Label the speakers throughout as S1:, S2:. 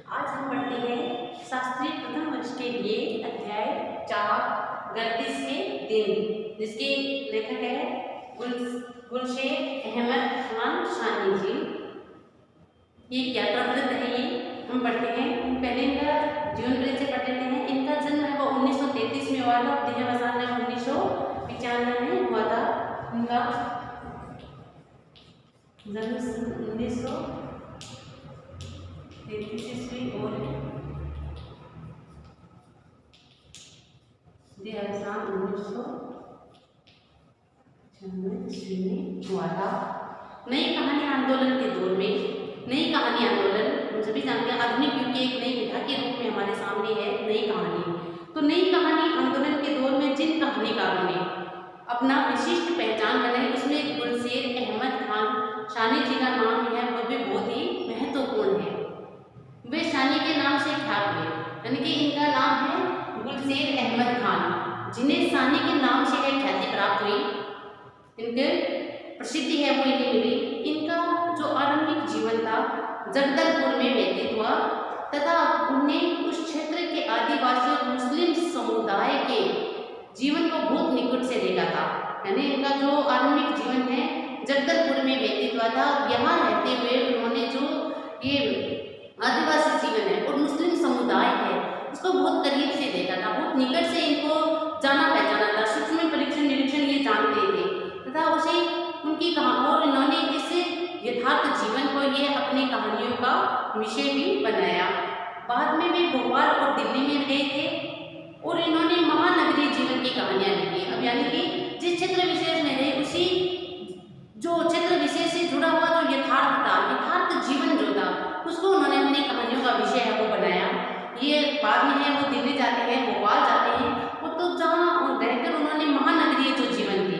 S1: आज हम पढ़ते हैं शास्त्रीय प्रथम वर्ष के लिए अध्याय 4 गर्दिश के दिन, जिसके लेखक है गुलशेर अहमद खान शानी जी। ये यात्रावृत्त है, ये हम पढ़ते हैं। पहले इनका जीवन परिचय पढ़ लेते हैं। इनका जन्म है वो 1933 में हुआ था, देहावसान है 1995 में हुआ था। इनका जन्म 1933 ईस्वी और देहावसान 1996 में हुआ था। नई कहानी आंदोलन के दौर में, नई कहानी आंदोलन हम सभी जानते हैं आधुनिक युग की एक नई विधा के रूप में हमारे सामने है नई कहानी। तो नई कहानी आंदोलन के दौर में जिन कहानीकारों ने अपना विशिष्ट पहचान बनाई, उसमें गुलशेर अहमद खान शानी जी का नाम है, वह भी बहुत ही महत्वपूर्ण है। वे शानी के नाम से ख्यात हुए, यानी कि इनका नाम है गुलशेर अहमद खान, जिन्हें शानी के नाम से एक ख्याति प्राप्त हुई। इनके प्रसिद्धि है वो इन्हें मिली। इनका जो आरंभिक जीवन था जगदलपुर में व्यतीत हुआ तथा उन्हें उस क्षेत्र के आदिवासी और मुस्लिम समुदाय के जीवन को बहुत निकट से देखा था। यानी इनका जो आरंभिक जीवन है जगदलपुर में व्यतीत हुआ था। यहाँ रहते हुए उन्होंने जो ये आदिवासी जीवन है और मुस्लिम समुदाय है उसको बहुत करीब से देखा था, बहुत निकट से इनको जाना पहचाना था, सूक्ष्म परीक्षण निरीक्षण ये जानते थे तथा उसे उनकी कहानी और इन्होंने इस यथार्थ जीवन को ये अपनी कहानियों का विषय भी बनाया। बाद में वे भोपाल और दिल्ली में गए थे और इन्होंने महानगरीय जीवन की कहानियां लिखी। अब यानी कि जिस क्षेत्र विशेष में रहे उसी जो क्षेत्र विशेष से जुड़ा हुआ जो यथार्थ था, यथार्थ जीवन जो था उसको उन्होंने अपनी कहानियों का विषय है वो बनाया। ये बाद में है वो दिल्ली जाते हैं, भोपाल जाते हैं और तो जहाँ रहकर उन्होंने महानगरीय जो जीवन थी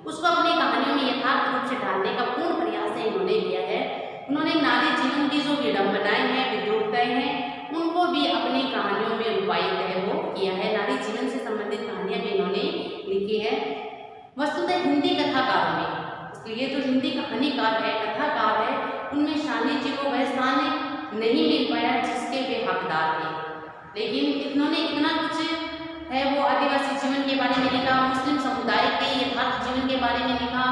S1: उसको अपनी कहानियों में यथार्थ रूप से ढालने का पूर्ण प्रयास इन्होंने किया है। उन्होंने नारी जीवन की जो विडंबनाएं हैं, विद्रूपताएं हैं, उनको भी अपनी कहानियों में रूपायित है वो किया है। नारी जीवन से संबंधित कहानियां भी इन्होंने लिखी है। वस्तुतः हिंदी कथाकारों में, इसलिए जो हिंदी कहानीकार है, कथाकार है, उनमें शानी जी को वह स्थान नहीं मिल पाया जिसके वे हकदार थे। लेकिन इन्होंने इतना कुछ है वो आदिवासी जीवन के बारे में लिखा, मुस्लिम समुदाय के यथार्थ जीवन के बारे में लिखा,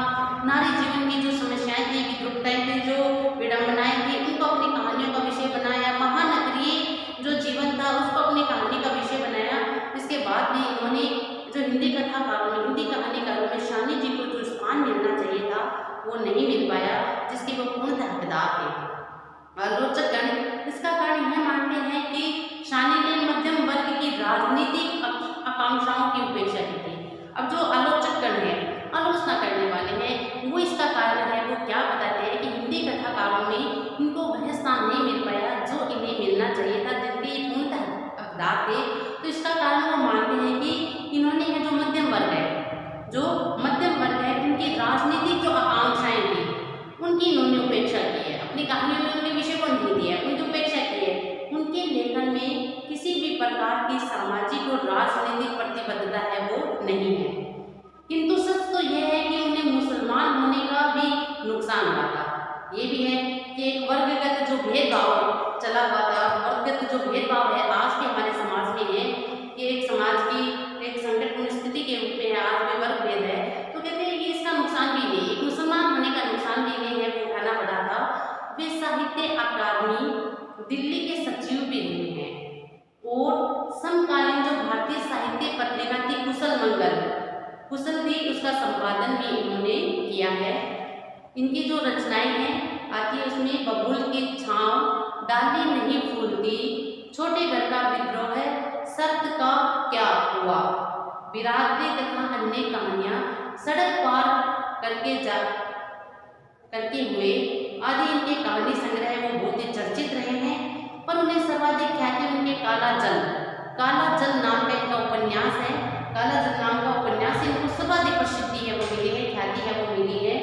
S1: नारी जीवन की जो समस्याएं थी, विद्रूपताएं थी, जो विडंबनाएं थी, उनको अपनी कहानियों का विषय बनाया। महानगरीय जो जीवन था उसको अपनी कहानी का विषय बनाया। इसके बाद भी इन्होंने जो हिंदी कथाकारों में, हिंदी कहानीकारों में शानी जी को जो स्थान मिलना चाहिए था वो नहीं मिल पाया जिसके वो पूर्णतः हकदार थे। आलोचकगण इसका कारण यह मानते हैं कि शानी ने मध्यम वर्ग की राजनीतिक आकांक्षाओं की उपेक्षा की थी। अब जो आलोचकगण है, आलोचना करने वाले हैं, वो इसका कारण है वो क्या बताते हैं कि हिंदी कथाकारों में इनको वह स्थान नहीं मिल पाया जो इन्हें मिलना चाहिए था, जिनके पूर्णतः हकदार थे। तो इसका कारण वो मानते हैं कि इन्होंने है जो मध्यम वर्ग है, जो मध्यम वर्ग है, उनकी राजनीतिक जो आकांक्षाएं थी उनकी इन्होंने उपेक्षा की है। अपनी कहानियों में उनके विषय को नहीं दिया, उनकी उपेक्षा की है। उनके लेखन में किसी भी प्रकार की सामाजिक और राजनीतिक प्रतिबद्धता है वो नहीं है। किंतु सच तो यह है कि उन्हें मुसलमान होने का भी नुकसान हुआ था। ये भी है कि एक वर्गगत जो भेदभाव चला हुआ था, वर्गगत जो भेदभाव है आज भी हमारे समाज में है कि एक समाज की एक संकटपूर्ण स्थिति के रूप में आज भी वर्ग भेद है। तो कहते हैं कि इसका नुकसान भी नहीं, एक मुसलमान होने का नुकसान भी नहीं है, वो उठाना पड़ा था। वे साहित्य अकादमी दिल्ली के सचिव भी रहे हैं और समकालीन जो भारतीय साहित्य पत्रिका थी कुशल मंगल, कुशल थी, उसका संपादन भी इन्होंने किया है। इनकी जो रचनाएं हैं आती है उसमें बबूल की छांव, डाली नहीं फूलती, छोटे घर का विद्रोह है, सत्य का क्या हुआ, बिरादरी तथा अन्य कहानियां, सड़क पार करके हुए आदि इनके कहानी संग्रह वो बहुत ही चर्चित रहे हैं। पर उन्हें सर्वाधिक ख्याति उनके काला जल नाम का इनका उपन्यास है। काला जल नाम का उपन्यास इनको सर्वाधिक प्रसिद्धि है वो मिली है, ख्याति है वो मिली है।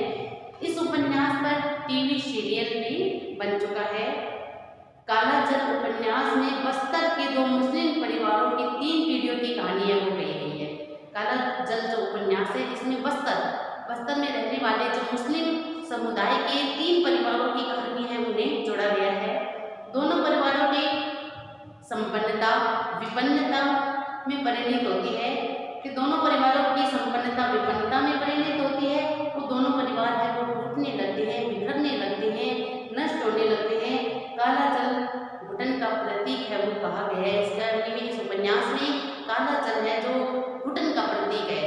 S1: इस उपन्यास पर टीवी सीरियल भी बन चुका है। काला जल उपन्यास में बस्तर के 2 मुस्लिम परिवारों की 3 पीढ़ियों की कहानी है वो कही गई है। काला जल जो उपन्यास है इसमें बस्तर में रहने वाले जो मुस्लिम समुदाय के 3 परिवारों की कहानी है उन्हें जोड़ा गया है। दोनों परिवारों के संपन्नता विपन्नता में परिणत होती है, कि दोनों परिवारों की संपन्नता विपन्नता में परिणत होती है। वो दोनों परिवार है वो टूटने लगते हैं, बिखरने लगते हैं, नष्ट होने लगते हैं। काला जल घुटन का प्रतीक है वो कहा गया है। इस उपन्यास में काला जल है जो घुटन का प्रतीक है।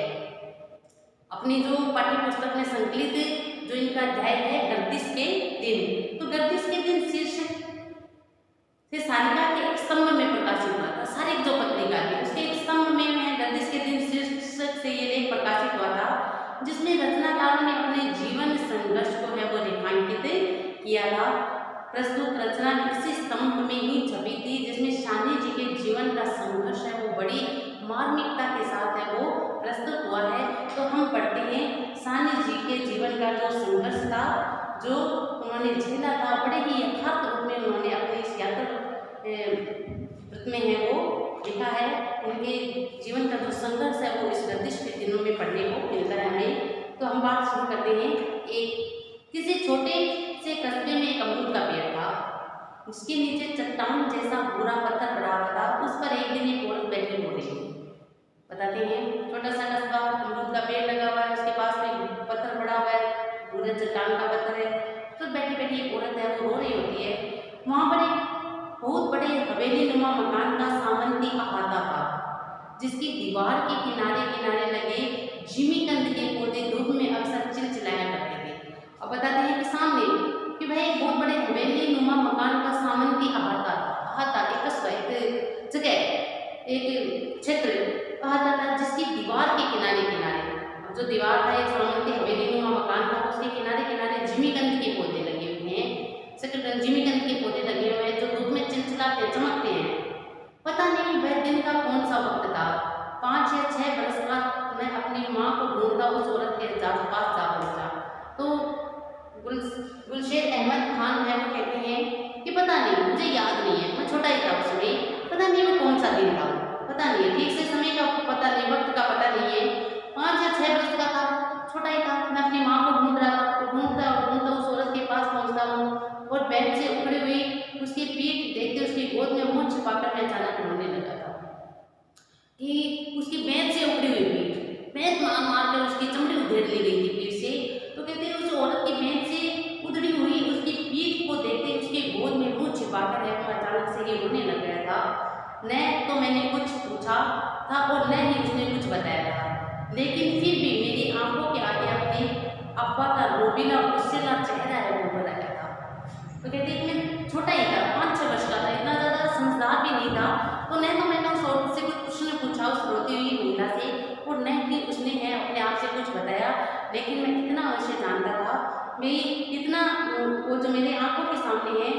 S1: अपनी जो पाठ्य पुस्तक में संकलित जो इनका अध्याय है गर्दिश के दिन, तो गर्दिश के दिन शीर्षक से सारिका के एक स्तंभ में प्रकाशित हुआ था। सारिक जो पत्रिका थी उसके एक स्तंभ में गर्दिश के दिन शीर्षक से ये लेख प्रकाशित हुआ था, जिसमें रचनाकारों ने अपने जीवन संघर्ष को है वो रेखांकित किया था। प्रस्तुत रचना इसी स्तंभ में ही छपी थी, जिसमें सानी जी के जीवन का संघर्ष है वो बड़ी मार्मिकता के साथ है वो प्रस्तुत हुआ है। तो हम पढ़ते हैं सानी जी के जीवन का जो संघर्ष था, जो उन्होंने झेला था, बड़े ही यथार्थ रूप में उन्होंने अपने इस यात्रा में है वो लिखा है। उनके जीवन का जो संघर्ष है वो इस गर्दिश के दिनों में पढ़ने को मिलता है हमें। तो हम बात शुरू करते हैं। किसी छोटे से कस्बे में एक अमरूद का पेड़ था, उसके नीचे चट्टान जैसा भूरा पत्थर पड़ा हुआ था। उस पर एक दिन एक औरत बैठी हो रही थी। बताते हैं छोटा सा कस्बा, अमरूद का पेड़ लगा हुआ है, उसके पास में पत्थर पड़ा हुआ है, पूरे चट्टान का पत्थर है। तो बैठी बैठी एक औरत है वो रो रही होती है। वहाँ पर एक बहुत बड़े हवेली नुमा मकान का सामंती अहाता था, जिसकी दीवार के किनारे किनारे लगे जिमीकंद के पौधे धूप में अक्सर चिलचिलाया करते थे। अब बताते हैं कि सामने कि भाई एक बहुत बड़े हवेली नुमा मकान का सामंती अहाता एक कस्बा, एक जगह, एक क्षेत्र अहाता था, जिसकी दीवार के किनारे किनारे, जो दीवार था एक सामंती हवेली नुमा मकान था, उसके किनारे किनारे जिमीकंद के पौधे लगे हुए हैं। जिमीकंद के पौधे लगे हुए हैं जो धूप में चिलचिलाते चमकते हैं। पता नहीं वह दिन का कौन सा वक्त था। 5 या 6 बरस का मैं अपनी माँ को ढूंढता उस औरत के पास जा पहुंचा। तो गुलशेर अहमद खान है वो कहते हैं कि पता नहीं, मुझे याद नहीं है, मैं छोटा ही था उस समय, पता नहीं वो कौन सा दिन था, पता नहीं है ठीक से, समय का पता नहीं, वक्त का पता नहीं है। 5 या 6 बरस का था, छोटा ही था। मैं अपनी माँ को ढूंढ रहा था, ढूंढता उस औरत के पास पहुँचता हूँ और बेड से उखड़ी हुई उसकी पीठ देखते उसकी गोद में मुंह छिपाकर मैं अचानक रोने लगा था कि उसकी बेड से उखड़ी हुई पीठ, बेड मार कर उसकी चमड़ी उधेड़ ली गई थी पीठ से। तो कहते हैं उस औरत की बेड से उधड़ी हुई उसकी पीठ को देखते उसके गोद में मुंह छिपाकर है वो अचानक से ये रोने लग गया था। न तो मैंने कुछ पूछा था और न ही उसने कुछ बताया था, लेकिन फिर भी मेरी आंखों के आगे अपने अब्बा का रोबीला गुस्सेला चेहरा है वो बना गया था। तो कहते हैं मैं छोटा ही था, 5-6 वर्ष का था, इतना ज़्यादा समझदार भी नहीं था। तो न तो मैंने उस औरत से कुछ प्रश्न पूछा, उस रोती हुई महिला से, और न ही उसने है अपने आप से कुछ बताया। लेकिन मैं इतना अवश्य जानता था, मैं इतना, वो जो मेरे आंखों के सामने है,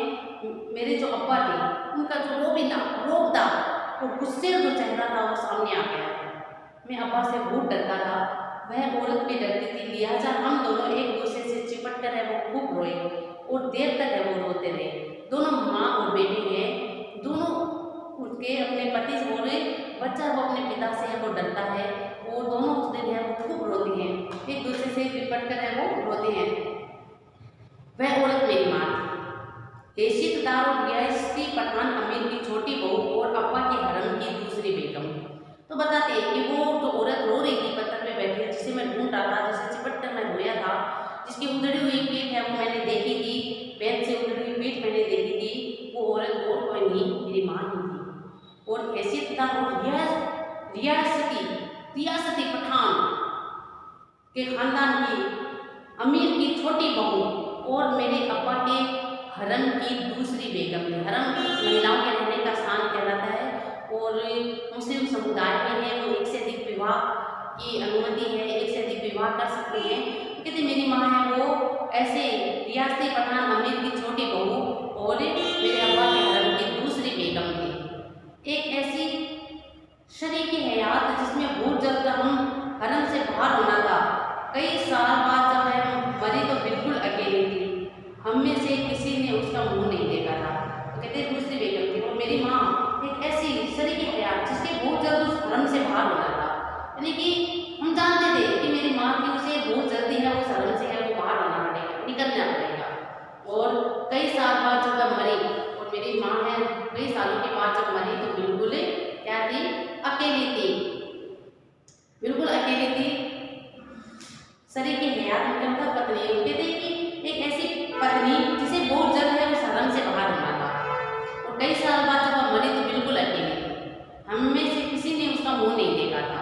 S1: मेरे जो अब्बा थे उनका जो रोबदा और गुस्से जो चेहरा था वो सामने आ गया। मैं अब्बा से बहुत डरता था, वह औरत भी डरती थी, लिहाजा हम दोनों एक दूसरे से चिपट कर है वो खूब रोए और देर तक है वो रोते रहे। दोनों माँ और बेटे हैं, दोनों उसके अपने पति से बोले, बच्चा वो अपने पिता से है वो डरता है, वो दोनों उस दिन है वो खूब रोते हैं, एक दूसरे से लिपट कर है वो रोते हैं। वह औरत मेरी माँ थी, हैसियतदार और रियासती पठान अमीर की छोटी बहू और अब्बा के हरम की दूसरी बेगम। तो बताते हैं कि वो जो औरत रो रही थी पत्थर पे बैठी, जिसे मैं ढूंढ रहा था, जिसे चिपट कर मैं रोया था, जिसकी उधड़ी हुई पीठ है वो मैंने देखी थी, बेड से उधड़ी हुई पीठ मैंने देखी थी। वो औरत और कोई नहीं, मेरी माँ ही थी। और हैसियतदार और रियासती पठान के खानदान की अमीर की छोटी बहू और मेरे अब्बा के हरम की दूसरी बेगम। हरम महिलाओं के रहने का स्थान कहलाता है और मुस्लिम समुदाय में है वो एक से अधिक विवाह की अनुमति है, एक से अधिक विवाह कर सकते हैं। कहते मेरी माँ है वो ऐसे रियासती पठान अमीर की छोटी बहू और मेरे अब्बा के हरम की दूसरी बेगम थी। एक ऐसी शरीकी हयात जिसमें बहुत जल्द हम हरम से बाहर होना था। कई साल बाद जब मैं मरी तो बिल्कुल अकेली थी, हम में से किसी ने उसका मुंह नहीं देखा था। तो कहते दूसरी बेगम थी और मेरी माँ एक ऐसी शरीकी हयात जिसके बहुत जल्द उस हरम से बाहर होना था। यानी कि हम जानते थे कि मेरी माँ की उसे बहुत जल्दी है उस हरम से है वो बाहर आना पड़ेगा, निकलना पड़ेगा। और कई साल बाद जब मैं मरी और मेरी माँ है कई सालों के बाद जब मरी शरीर की हयात मतलब था पत्नी। कहते हैं कि एक ऐसी पत्नी जिसे बहुत जल्द है उस हरम से बाहर होना था, और कई साल बाद जब वह मरी तो बिल्कुल अकेली थी। हम में से किसी ने उसका मुंह नहीं देखा था।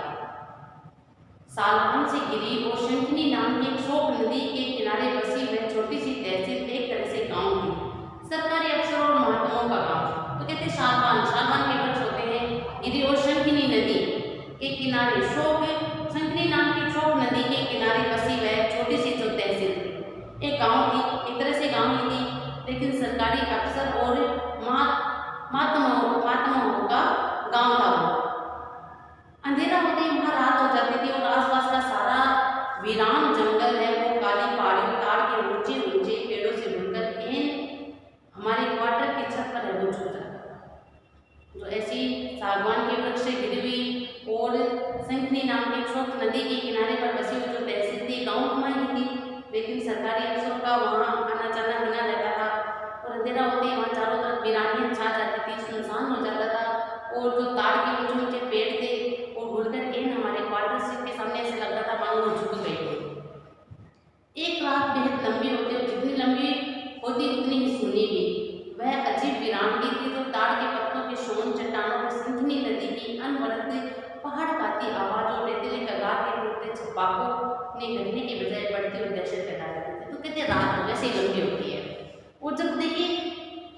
S1: सालवन से गिरी और शंखनी नाम की एक शोक नदी के किनारे बसी वह छोटी सी तहसील एक तरह से गांव थी, सरकारी अफसरों और महात्माओं का गांव। तो कहते हैं सालवन के वृक्ष होते हैं गिरी और शंखनी नदी के किनारे शंखनी नाम की शोक नदी के किनारे बसी वह छोटी सी जो तहसील थी, एक गांव थी, एक तरह से गांव ही थी, लेकिन सरकारी अफसर और महात्माओं का गांव था वो। अंधेरा होते ही वहाँ रात हो जाती थी और आसपास का सारा वीरान जंगल है वो काली पहाड़ियों ताड़ के ऊंचे ऊंचे पेड़ों से ढककर हमारे क्वार्टर की छत पर है वो छू जाता था। तो ऐसी सागवान के वृक्ष से घिरी हुई और शंखनी नाम की शोक नदी के किनारे पर बसी हुई जो तहसील थी गाँव कमाई थी, लेकिन सरकारी अफसरों का वहाँ आना जाना बना रहता था। और अंधेरा होते ही वहाँ चारों तरफ वीरानियाँ छा जाती थी, सुनसान हो जाता था, और जो ताड़ के ऊंचे ऊंचे पेड़ थे वो ढुलकर हमारे क्वार्टर के सामने ऐसे लग रहा था मानो वो झुक गई थी। एक रात बेहद लंबी होती और जितनी लंबी होती उतनी ही सुनी भी। वह अजीब वीरानगी थी तो ताड़ के पत्तों के शोर, चट्टानों पर शंखनी नदी की अनवरत पहाड़ काती आवाज और रेतीले कगार के टूटते छपाकों ने घटने के बजाय बढ़ती हुई दहशत फैला देती थी। तो कहते रात वैसे ही लंबी होती है, और जब देखिए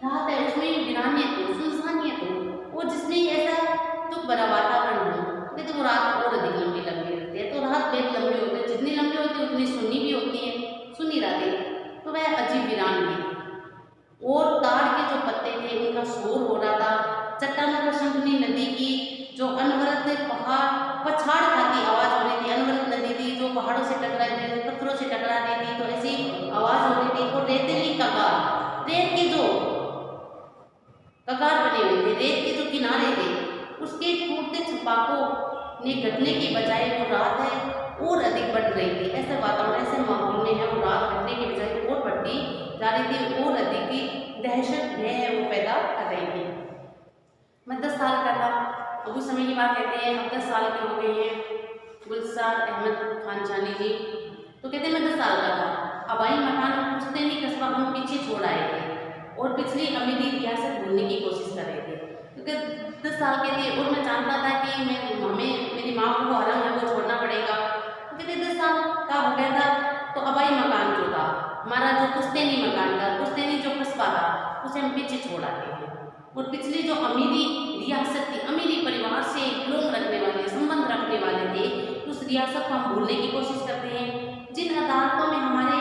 S1: रात है उसमें वीरानियत हो, सुनसानियत हो, और जिसमें ऐसा दुख भरा वातावरण हो, तो वो रात और अधिक लंबी रहती है। तो रात बेहद लंबी होती है, जितनी लंबी होती है उतनी सुनी भी होती है, सुनी रातें। तो वह अजीब वीरानगी थी और ताड़ के जो पत्ते थे उनका शोर हो रहा था, चट्टानों पर शंखनी नदी की जो अनवरत पछाड़ खाती आवाज हो रही थी। अनवरत नदी थी जो पहाड़ों से टकरा रही थी, पत्थरों से टकरा रही थी, तो ऐसी आवाज हो रही थी। और रेतीली कगार, रेत की जो कगार बनी हुई थी, रेत के जो किनारे थे उसके टूटते छपाकों ने घटने की बजाय वो रात है और अधिक बढ़ रही थी। ऐसे वातावरण ऐसे माहौल में है वो रात घटने की बजाय और बढ़ती जा रही थी और अधिक की दहशत भय है वो पैदा कर रही थी। मैं 10 साल का था, अब उस समय की बात कहते हैं, अब 10 साल के हो गए हैं गुलजार अहमद खान चानी जी। तो कहते हैं मैं 10 साल का था, आबाई मकान पुश्तैनी कस्बा हम पीछे छोड़ आए थे और पिछली अमीरी रियासत भूलने की कोशिश कर रहे थे। क्योंकि 10 साल के थे और मैं जानता था कि हमें मेरी माँ को हरम है वो छोड़ना पड़ेगा। तो कहते 10 साल का हो गया था, तो आबाई मकान जो था हमारा, जो पुश्तैनी मकान था, पुश्तैनी जो कस्बा था, उसे हम पीछे छोड़ आते हैं और पिछली जो अमीरी रियासत थी, अमीरी परिवार से लोग रखने वाले, संबंध रखने वाले थे, उस रियासत को हम भूलने की कोशिश करते हैं। जिन अदालतों में हमारे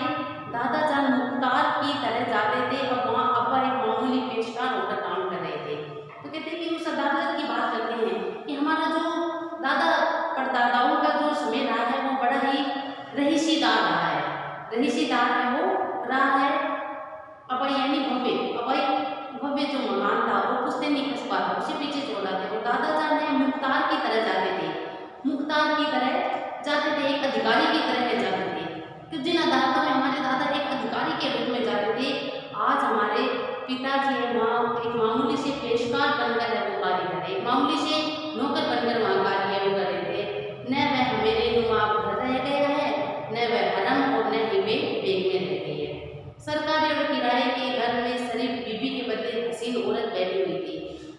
S1: दादा जान मुख्तार की तरह जाते थे और वहाँ अब्बा एक मामूली पेशकार होकर काम कर रहे थे। तो कहते हैं कि उस अदालत की बात करते हैं कि हमारा जो दादा परदादाओं का जो समय रहा है वो बड़ा ही रहीसीदार रहा है, रहीसीदार है वो रहा है। अबाई यानी भव्य जो मकान था वो पुश्तैनी कस्बा था, उसे पीछे छोड़ा थे। और दादा जान है मुख्तार की तरह जाते थे, मुख्तार की तरह जाते थे, एक अधिकारी की तरह जाते थे। तो जिन अदालतों में हमारे दादा एक अधिकारी के रूप में जाते थे, आज हमारे पिताजी है वहाँ एक मामूली से पेशकार बनकर है वो कार्य कर रहे, एक मामूली से नौकर बनकर वहाँ कार्य है वो कर रहे थे। न वह मेरे नुमा घर रह गया है, न वह हरम और न ही वे बेग में रह गई है। सरकारी और किराए के घर में शरीफ बीबी के बदले हसीन औरत बैठी हुई थी।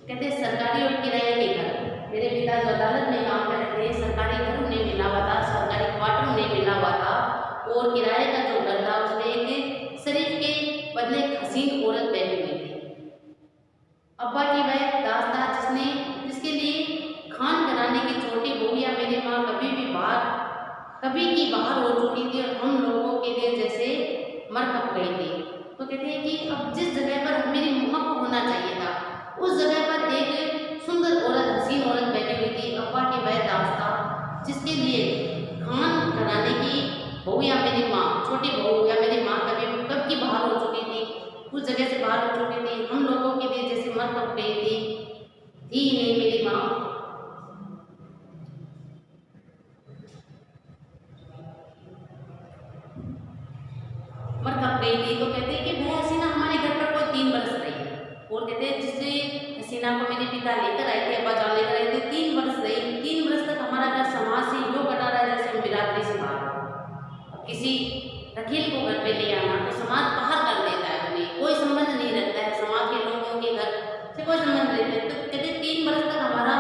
S1: कहते सरकारी और किराए के घर, मेरे पिता जो अदालत में काम कर रहे थे, सरकारी घर उन्हें मिला हुआ था, सरकारी क्वार्टर उन्हें मिला हुआ था, और किराए का जो घर था उसमें एक शरीफ के बदले हसीन औरत बैठी हुई थी। अब्बा की वह दास्ता जिसके लिए खान घराने की छोटी बहू या मेरी माँ कभी की बाहर हो चुकी थी और हम लोगों के लिए जैसे मर कप गई थी। तो कहते हैं कि अब जिस जगह पर मेरी मम्मा को होना चाहिए था, उस जगह पर एक सुंदर औरत, हसीन औरत बैठी हुई थी। अब्बा की वह दास्ता जिसके लिए खान घराने की बहू या मेरी माँ, छोटी बहू या मेरी माँ कब की बाहर हो चुकी थी, उस जगह से बाहर हो चुकी थी, हम लोगों के लिए जैसे मर कप गई थी नहीं मेरी माँ। मर कप गई थी। तो कहते हैं कि वह हसीना हमारे घर पर कोई 3 वर्ष रही, और कहते हैं जिससे हसीना को मेरे पिता लेकर आए थे, अब्बा जान लेकर आए थे, 3 वर्ष रही। 3 वर्ष तक हमारा घर समाज से यूँ बना रहा जैसे हम बिरादरी से बाहर हो। किसी रखेल को घर पे ले आना तो समाज बाहर कर देता है उन्हें, कोई संबंध नहीं रखता है समाज के लोगों के घर से, कोई संबंध नहीं रखता है। तो कहते 3 वर्ष तक हमारा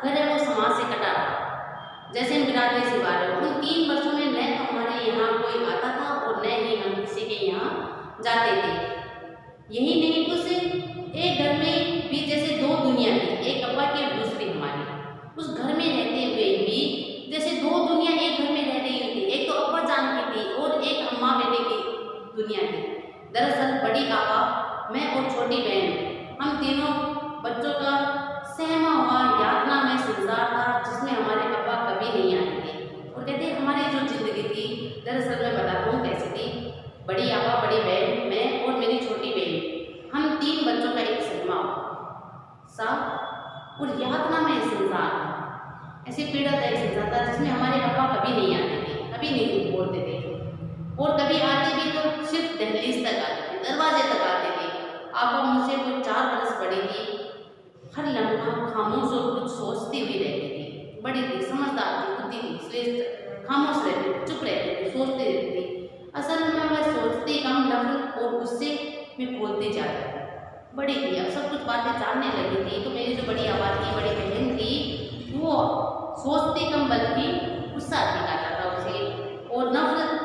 S1: घर है वो समाज से कटा रहा। जैसे हम बिरादरी से बाहर हो, उन 3 वर्षों में न तो हमारे यहाँ कोई आता था और न ही हम किसी के यहाँ जाते थे। यही नहीं, उस एक घर में भी जैसे 2 दुनिया थी, एक अब्बा की और दूसरी हमारी। उस घर में रहते हुए भी जैसे 2 दुनिया एक घर में रह रही थी, एक तो अब्बा जान की थी और एक अम्मा बेटे की दुनिया थी। दरअसल बड़ी आपा, मैं और छोटी बहन, हम तीनों बच्चों का सहमा हुआ यातना में संसार था जिसमें हमारे अब्बा कभी नहीं आते थे। और कहते हमारी जो जिंदगी थी, दरअसल मैं बताता हूँ कैसी थी। बड़ी आपा, बड़ी बहन, मैं और मेरी छोटी बहन, हम 3 बच्चों का एक सहमा सा और यातना में संसार था। ऐसे पीड़ा का एक संसार था जिसमें हमारे अब्बा कभी नहीं आते थे, कभी नहीं बोलते थे, और कभी आते भी तो सिर्फ दहलीज तक आते थे, दरवाजे तक आते थे। आपा मुझसे कोई 4 बरस बड़ी थी, हर लम्हा खामोश और कुछ सोचती हुई रहती थी। बड़ी थी, समझदार थी, बुद्धि थी, श्रेष्ठ, खामोश रहती थी, चुप रहती थी, सोचती रहती थी। असल में वह सोचती कम, नफरत और गुस्से में खोलती जाती थी। बड़ी थी, अब सब कुछ बातें जानने लगी थी। तो मेरी जो बड़ी आवाज़ थी, बड़ी बहन थी, वो सोचती कम बल्कि गुस्सा दिखाता था उसे, और नफरत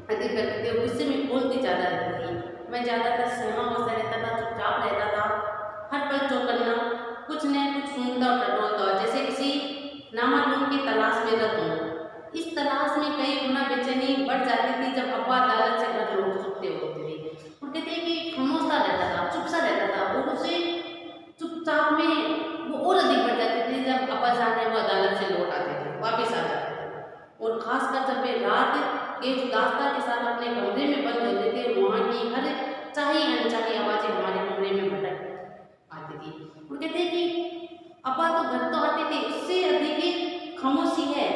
S1: अधिक करती थी और गुस्से में बोलती ज़्यादा रहती थी। मैं ज़्यादातर सहमा हुआ रहता था, चुपचाप रहता था, हर पल चौकन्ना, कुछ न कुछ सूंघता और टटोलता, जैसे किसी नामालूम की तलाश में रत हूँ। इस तलाश में कई गुना बेचैनी बढ़ जाती थी जब अब्बा अदालत से घर लौट चुकते होते थे। और कहते हैं कि खामोश सा रहता था, चुप सा रहता था, और उसे चुपचाप में वो और अधिक बढ़ जाती थी जब अब्बा जाने वो अदालत से लौट आते थे, वापिस आ जाते थे। और खासकर जब वे रात के उदासता के साथ अपने कमरे में बंद होते थे, वहाँ की हर चाही अनचाही आवाज़ें हमारे कमरे में भटक आती थी। और कहते हैं कि अब्बा तो घर तो आते थे, उससे अधिक खामोशी है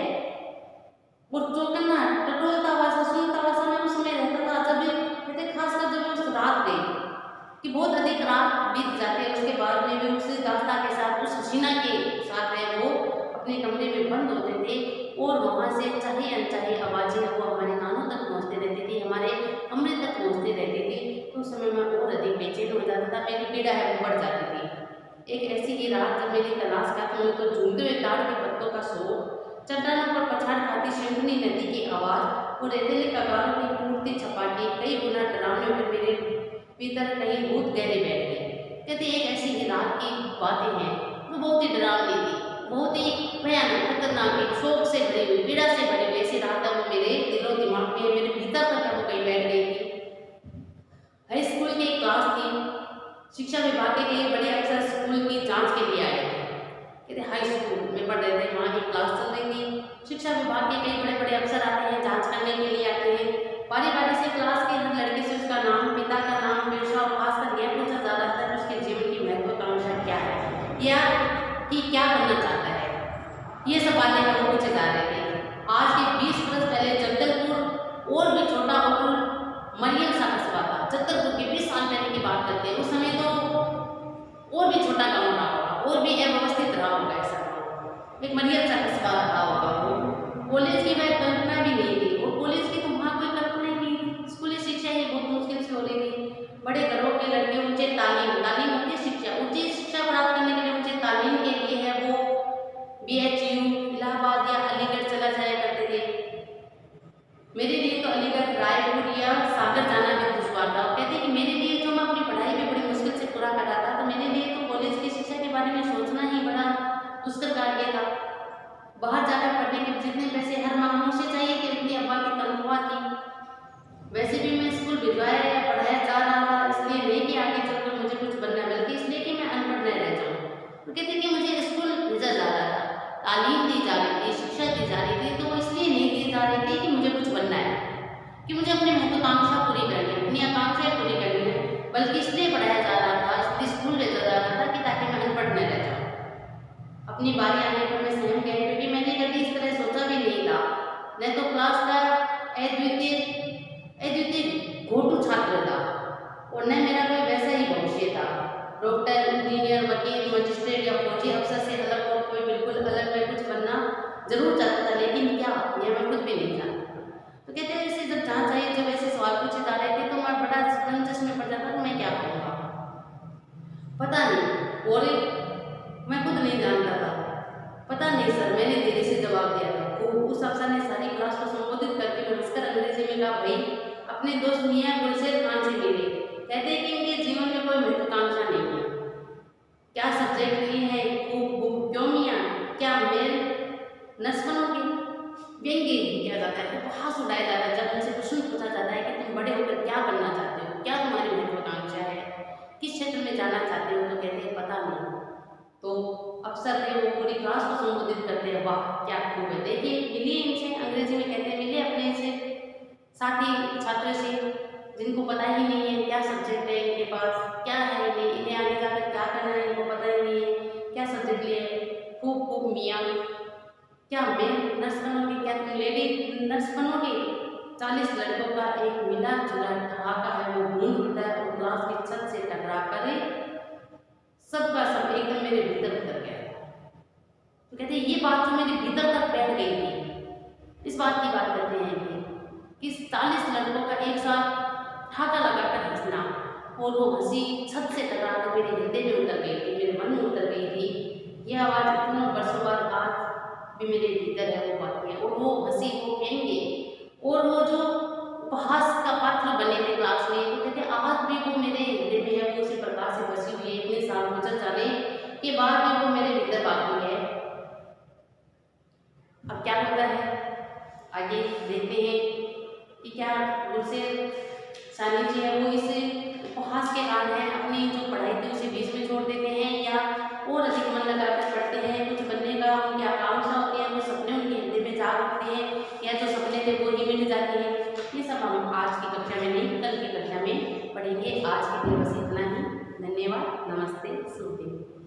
S1: और चौकन्ना, टटोलता हुआ सा, सुनता हुआ सा मैं उस समय रहता था। जब कहते खासकर जब उस रात गई कि बहुत अधिक रात बीत जाती है, उसके बाद में भी उस दास्ता के साथ, उस हसीना के साथ है वो अपने कमरे में बंद होते थे, और वहाँ से चाहे अनचाहे आवाज़ें वो हमारे कानों तक पहुँचती रहती थी, हमारे कमरे तक पहुँचती रहती थी। तो उस समय मैं और अधिक बेचैन हो जाता था, मेरी पीड़ा है वो बढ़ जाती थी। एक ऐसी ही रात जब मेरी तलाश का था, तो झूमते हुए ताड़ के पत्तों का शोर, चट्टानों पर पछाड़ खाती शंखनी नदी की आवाज़ और रेतीले कगारों की टूटती छपाटी कई गुना डरावने हुए मेरे भीतर कहीं भूत गहरे बैठ गए। कहते एक ऐसी ही रात की बातें हैं, वो बहुत ही डरावनी थी, बहुत ही भयानक, खतरनाक, शोक से भरी हुई, पीड़ा से भरी हुई ऐसी रात है वो मेरे दिलो दिमाग में, मेरे भीतर तक वो कहीं बैठ गई थी। हाई स्कूल की एक क्लास थी, शिक्षा विभाग के कई बड़े अफसर स्कूल की जांच के लिए आए थे। कहते हाई स्कूल में पढ़ रहे थे, वहाँ एक क्लास चल रही थी। शिक्षा विभाग के कई बड़े बड़े अफसर आते हैं, जांच करने के लिए आते हैं। बारी बारी से क्लास के हर लड़के से उसका नाम, पिता का नाम, पेशा और खासकर यह पूछा जा रहा था कि उसके जीवन की महत्वाकांक्षा क्या है या कि क्या बनना चाहता है। ये सब बातें हम पूछे जा रहे थे। आज के 20 वर्ष पहले जगदलपुर और भी छोटा और मरियम सा कस्बा था। जगदलपुर के 20 साल पहले की बात करते हैं, उस समय तो और भी छोटा गाँव रहा होगा और भी अव्यवस्थित रहा होगा, ऐसा एक मरियम सा कस्बा रहा होगा। वो कॉलेज की वह कल्पना भी नहीं थी, और कॉलेज की तो वहाँ कोई कल्पना ही नहीं थी। स्कूली शिक्षा ही बहुत मुश्किल से हो रही थी। बड़े घरों के लड़के ऊंचे तालीम होती शिक्षा, ऊंची शिक्षा प्राप्त करने के लिए ऊंचे तालीम के लिए है वो BHU, इलाहाबाद या अलीगढ़ चला जाया करते थे। मेरे लिए तो अलीगढ़, रायपुर या सागर जाना भी दुश्वार था। कहते कि मेरे लिए जो मैं अपनी पढ़ाई भी बड़ी मुश्किल से पूरा कर रहा था, तो मेरे लिए तो कॉलेज की शिक्षा के बारे में सोचना ही बड़ा दुष्कर कार्य था। बाहर जाकर पढ़ने के जितने पैसे हर माह मुझसे चाहिए कि उनकी अब्बा की तनख्वाह थी। वैसे भी मैं स्कूल भिजवाया या पढ़ाया जा रहा था, इसलिए नहीं कि आगे चलकर मुझे कुछ बनना, बल्कि इसलिए कि मैं अनपढ़ न रह जाऊँ। तो कहते कि मुझे स्कूल भेजा जा रहा था, तालीम दी जा रही थी, शिक्षा दी जा रही थी, तो वो इसलिए नहीं दी जा रही थी कि मुझे कुछ बनना है, कि मुझे अपनी महत्वाकांक्षा पूरी करनी है, अपनी आकांक्षाएं पूरी करनी है, बल्कि इसलिए पढ़ाया जा रहा था, इसलिए स्कूल भेजा जा रहा था कि ताकि मैं अनपढ़ न रह जाऊँ। अपनी बारी आने पर मैं सहम गई, क्योंकि मैंने कभी इस तरह सोचा भी नहीं था। न तो क्लास का अद्वितीय घोटू छात्र था, और न मेरा कोई वैसा ही भविष्य था। डॉक्टर, इंजीनियर, वकील, मजिस्ट्रेट या फौजी अफसर से अलग और कोई बिल्कुल अलग मैं कुछ बनना जरूर चाहता था, लेकिन क्या, यह मैं खुद भी नहीं जानता। तो कहते हैं नहीं सर, मैंने धीरे से जवाब दिया था। उस अफसर ने सारी क्लास को संबोधित करते हुए हंसकर अंग्रेजी में कहा, भाई अपने दोस्त मियां गुलशेर खान से मिले, कहते हैं कि इनके जीवन में कोई महत्वाकांक्षा नहीं है। क्या सब्जेक्ट लिए हैं? खूब क्यों मियां? क्या मेल नर्स बनोगे? व्यंग्य किया जाता है, उपहास उड़ाया जाता है। जब उनसे प्रश्न पूछा जाता है कि तुम बड़े होकर क्या बनना चाहते हो, क्या तुम्हारी महत्वाकांक्षा है, किस क्षेत्र में जाना चाहते हो, तो कहते हैं पता नहीं। तो अफसर ने वो पूरी क्लास को संबोधित करते हैं, वाह क्या खूब है, देखिए मिलिए इनसे, अंग्रेजी में कहते हैं मिलिए अपने से साथी छात्रों से जिनको पता ही नहीं है क्या सब्जेक्ट है इनके पास, क्या है इन्हें आगे जाकर क्या करना है, इनको पता ही नहीं है क्या सब्जेक्ट लिए। खूब खूब मियाँ, क्या मेल नर्स बनोगे, क्या तुम लेडी नर्स बनोगे? 40 लड़कों का एक मिला जुला ठहाका है, वो गूंज उठता है और क्लास की छत से टकरा कर सबका सब एकदम मेरे भीतर उतर गया। तो कहते हैं ये बात जो मेरे भीतर तक बैठ गई थी, इस बात की बात करते हैं कि 40 लड़कों का एक साथ ठाका लगाकर हंसना, और वो हंसी छत से टकरा कर मेरे हृदय में उतर गई थी, मेरे मन में उतर गई थी। यह आवाज़ इतने वर्षों बाद आज भी मेरे भीतर है वो बातें, और वो हंसी, वो कहेंगे, और वो जो उपहास का पात्र बने थे क्लास में, तो कहते आज भी वो मेरे हृदय में है, वो उसी प्रकार से बसी हुई है। इतने साल गुजर जाने के बाद भी वो मेरे भीतर बाकी है। अब क्या होता है आगे देखते हैं कि क्या गुलशेर सानी जी है वो इस उपहास के कारण है अपनी जो पढ़ाई थी उसे बीच में छोड़ देते हैं, या और अधिक मन लगाकर पढ़ते हैं, कुछ बनने का उनकी आकांक्षा होती है, वो सपने उनके हृदय में जाग उठते हैं, या जो सपने थे वो ही मिल जाते हैं। ये सब हम आज की कक्षा में नहीं, कल की कक्षा में पढ़ेंगे। आज के लिए बस इतना ही। धन्यवाद, नमस्ते, शुभ दिन।